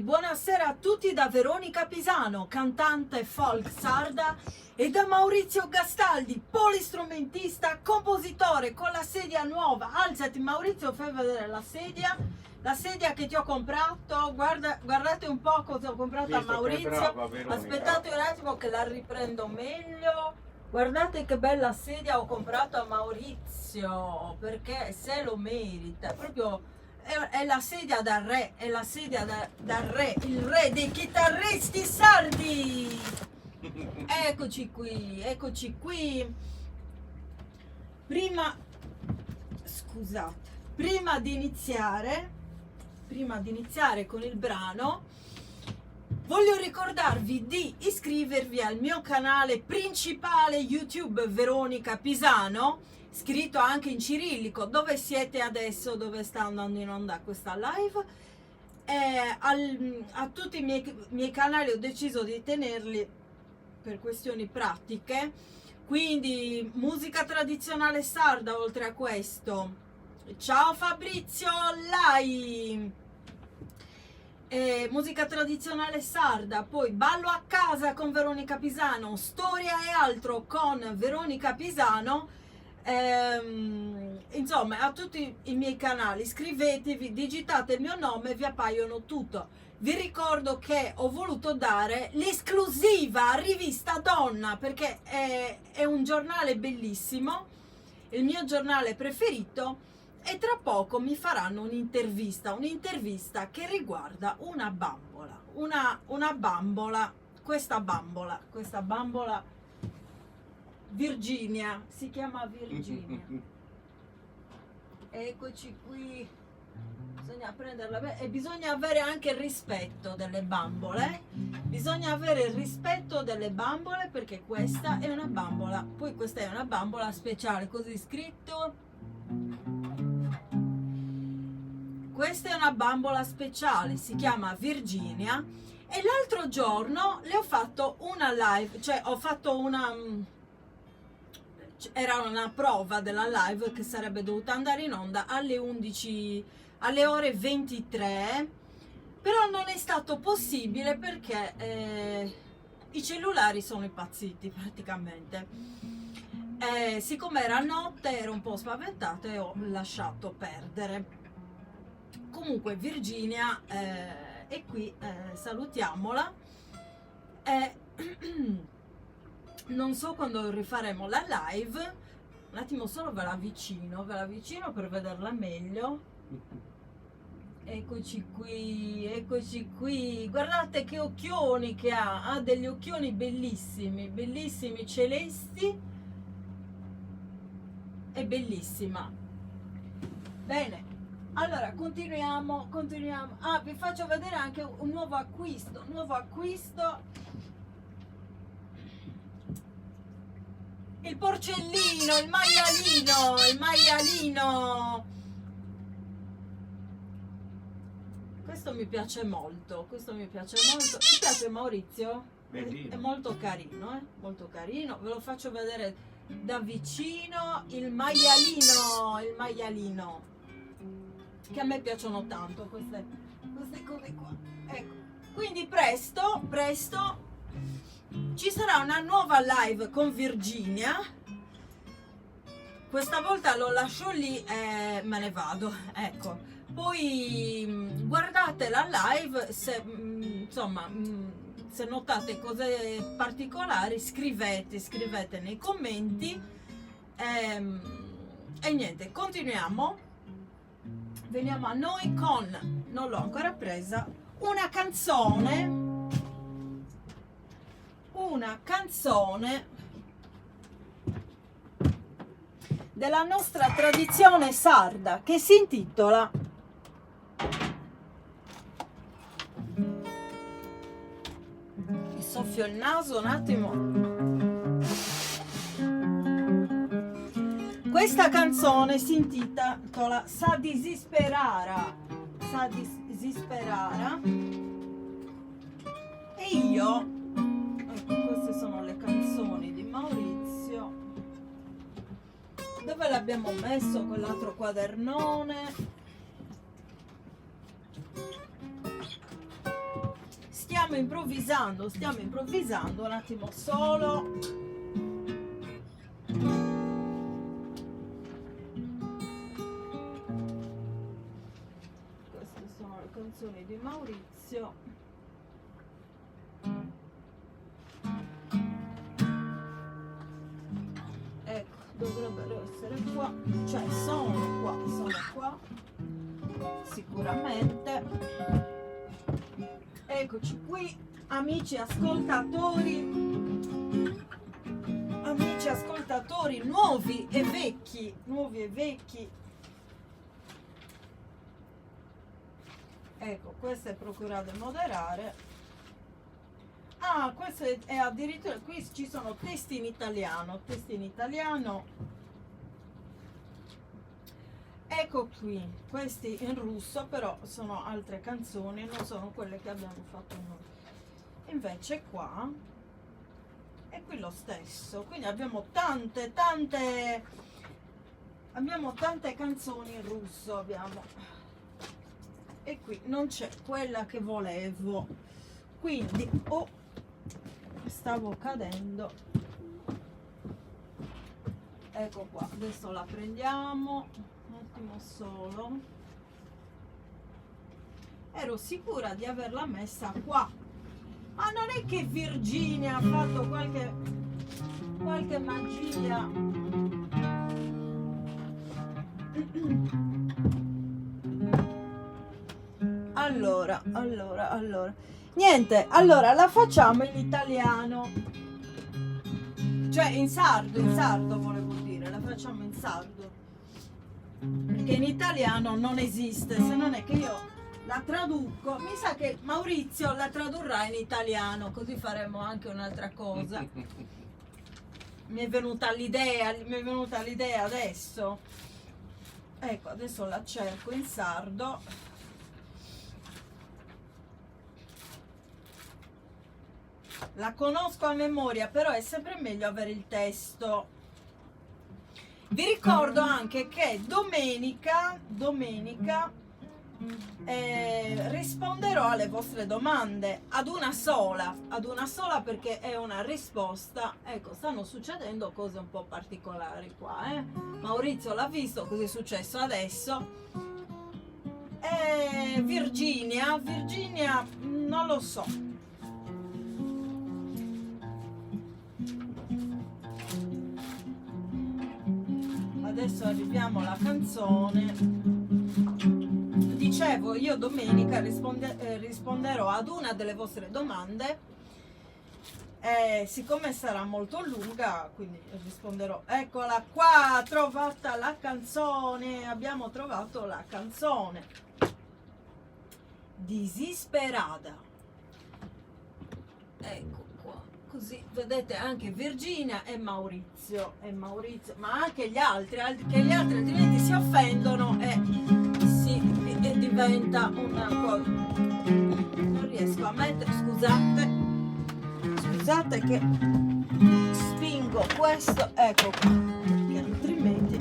buonasera a tutti da Veronica Pisano, cantante folk sarda, e da Maurizio Gastaldi, polistrumentista, compositore con la sedia nuova. Alzati Maurizio, fai vedere la sedia che ti ho comprato. Guardate un po' cosa ho comprato a Maurizio. Brava, aspettate un attimo che la riprendo meglio. Guardate che bella sedia ho comprato a Maurizio, perché se lo merita, proprio è la sedia da re, è la sedia da re, il re dei chitarristi sardi. Eccoci qui. Prima di iniziare con il brano, voglio ricordarvi di iscrivervi al mio canale principale YouTube Veronica Pisano, scritto anche in cirillico. Dove siete adesso? Dove sta andando in onda questa live? A tutti i miei canali ho deciso di tenerli per questioni pratiche, quindi musica tradizionale sarda oltre a questo. Ciao Fabrizio Lai! Musica tradizionale sarda, poi ballo a casa con Veronica Pisano, storia e altro con Veronica Pisano. Insomma, a tutti i miei canali iscrivetevi, digitate il mio nome e vi appaiono tutto. Vi ricordo che ho voluto dare l'esclusiva a Rivista Donna, perché è un giornale bellissimo, il mio giornale preferito, e tra poco mi faranno un'intervista che riguarda una bambola, questa bambola Virginia, si chiama Virginia. Eccoci qui, bisogna prenderla bene e bisogna avere anche il rispetto delle bambole. Perché questa è una bambola, poi questa è una bambola speciale, così scritto. Questa è una bambola speciale, si chiama Virginia, e l'altro giorno le ho fatto una live, cioè ho fatto era una prova della live che sarebbe dovuta andare in onda alle 11, alle ore 23, però non è stato possibile perché i cellulari sono impazziti praticamente. Siccome era notte ero un po' spaventata e ho lasciato perdere. Comunque Virginia è qui, salutiamola. Non so quando rifaremo la live, un attimo solo ve la avvicino per vederla meglio. Eccoci qui, guardate che occhioni che ha degli occhioni bellissimi, celesti, è bellissima. Bene, allora continuiamo. Vi faccio vedere anche un nuovo acquisto. Il porcellino, il maialino. Questo mi piace molto. Ti piace Maurizio? Bellino. È molto carino, molto carino. Ve lo faccio vedere da vicino, il maialino, che a me piacciono tanto queste cose qua. Ecco. Quindi presto ci sarà una nuova live con Virginia. Questa volta lo lascio lì e me ne vado, ecco. Poi guardate la live, se notate cose particolari scrivete nei commenti, e niente, continuiamo. Veniamo a noi con, non l'ho ancora presa, una canzone della nostra tradizione sarda che si intitola mi soffio il naso un attimo. Questa canzone si intitola Sa disisperara, e io, queste sono le canzoni di Maurizio. Dove l'abbiamo messo quell'altro quadernone? stiamo improvvisando, un attimo solo. Queste sono le canzoni di Maurizio. Ecco, dovrebbero essere qua, cioè sono qua sicuramente. Eccoci qui, amici ascoltatori nuovi e vecchi. Ecco, questa è Procura del moderare. Ah, questo è addirittura, qui ci sono testi in italiano. Ecco qui, questi in russo, però sono altre canzoni, non sono quelle che abbiamo fatto noi. Invece qua è qui lo stesso, quindi abbiamo tante canzoni in russo, e qui non c'è quella che volevo, quindi stavo cadendo. Ecco qua, adesso la prendiamo un attimo solo. Ero sicura di averla messa qua, ma non è che Virginia ha fatto qualche magia. Allora niente, allora la facciamo in italiano, cioè in sardo volevo dire, la facciamo in sardo, perché in italiano non esiste, se non è che io la traduco. Mi sa che Maurizio la tradurrà in italiano, così faremo anche un'altra cosa. Mi è venuta l'idea adesso. Ecco, adesso la cerco in sardo. La conosco a memoria, però è sempre meglio avere il testo. Vi ricordo anche che domenica risponderò alle vostre domande ad una sola, perché è una risposta. Ecco, stanno succedendo cose un po' particolari qua, Maurizio l'ha visto, così è successo adesso. Virginia non lo so. Adesso arriviamo alla canzone. Dicevo, io domenica risponderò ad una delle vostre domande. Siccome sarà molto lunga, quindi risponderò. Eccola qua, trovata la canzone. Abbiamo trovato la canzone. Disisperada. Ecco. Così vedete anche Virginia e Maurizio, ma anche gli altri, altrimenti si offendono e diventa una cosa. Non riesco a mettere, scusate che spingo questo, ecco qua, perché altrimenti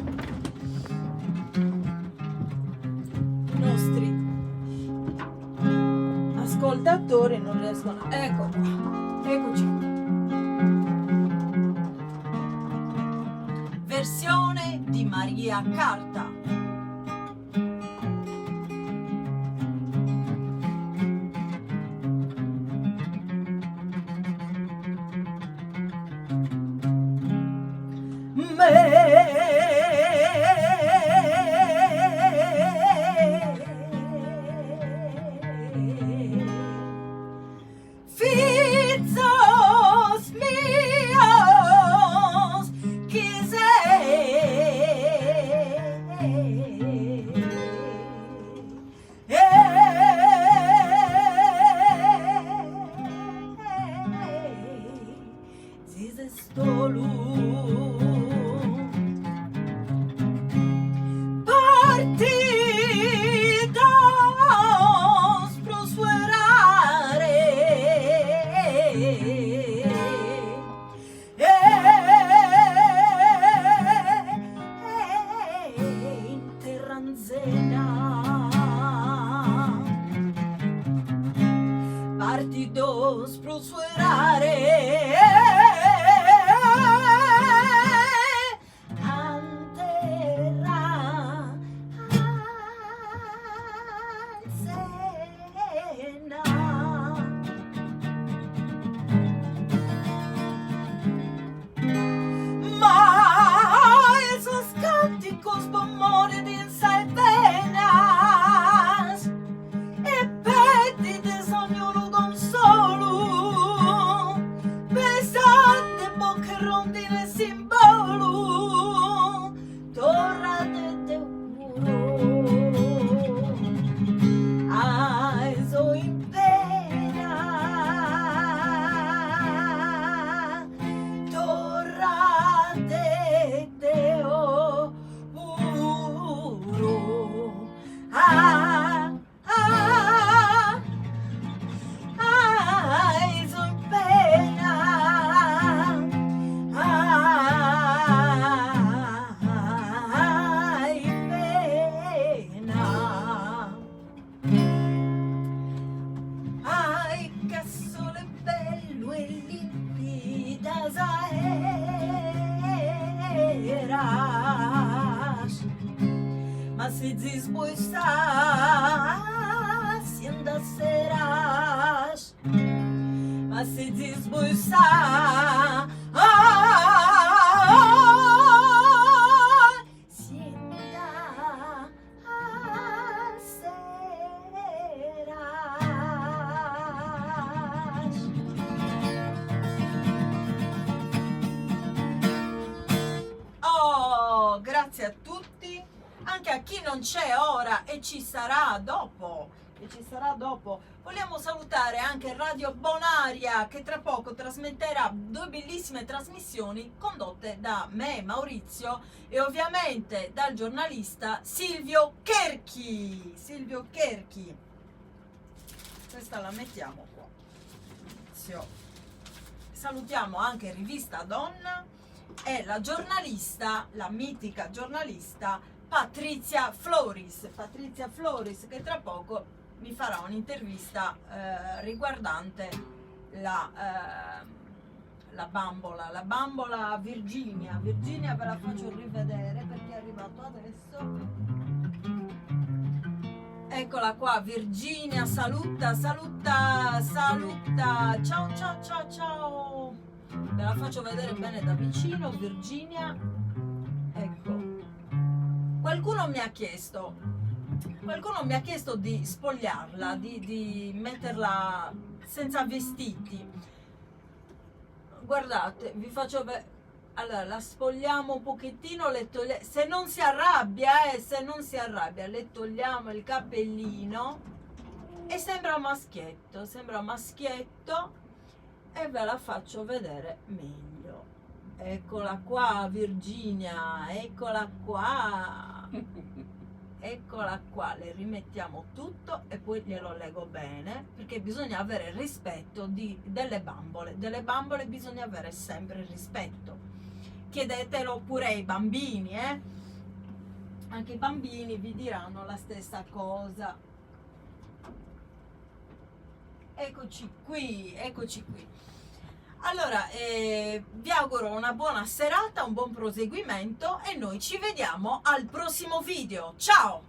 i nostri ascoltatori non riescono. Ecco qua, eccoci. Versione di Maria Carta. amore din sai venas e petti de sogno un solo pesante bocche rondine simbolo torra de teu puro ai so in pena torra de teu puro ai so in pena ai pena ai che sole bello e limpida eras mas se desbuçar se ainda serás mas se desbuçar se ainda serás. Oh, grazie a tutti, anche a chi non c'è ora e ci sarà dopo. Vogliamo salutare anche Radio Bonaria che tra poco trasmetterà 2 bellissime trasmissioni condotte da me, Maurizio, e ovviamente dal giornalista Silvio Kerchi. Questa la mettiamo qua. Salutiamo anche Rivista Donna e la giornalista, la mitica giornalista Patrizia Floris, che tra poco mi farà un'intervista riguardante la bambola Virginia. Ve la faccio rivedere perché è arrivato adesso. Eccola qua, Virginia, saluta. Ciao. Ve la faccio vedere bene da vicino, Virginia. Ecco. Qualcuno mi ha chiesto di spogliarla, di metterla senza vestiti. Guardate, vi faccio vedere. Allora, la spogliamo un pochettino, se non si arrabbia, le togliamo il cappellino e sembra maschietto e ve la faccio vedere meglio. Eccola qua, Virginia, eccola qua, le rimettiamo tutto e poi glielo leggo bene, perché bisogna avere rispetto delle bambole bisogna avere sempre rispetto. Chiedetelo pure ai bambini, anche i bambini vi diranno la stessa cosa. Eccoci qui. Allora, vi auguro una buona serata, un buon proseguimento e noi ci vediamo al prossimo video. Ciao!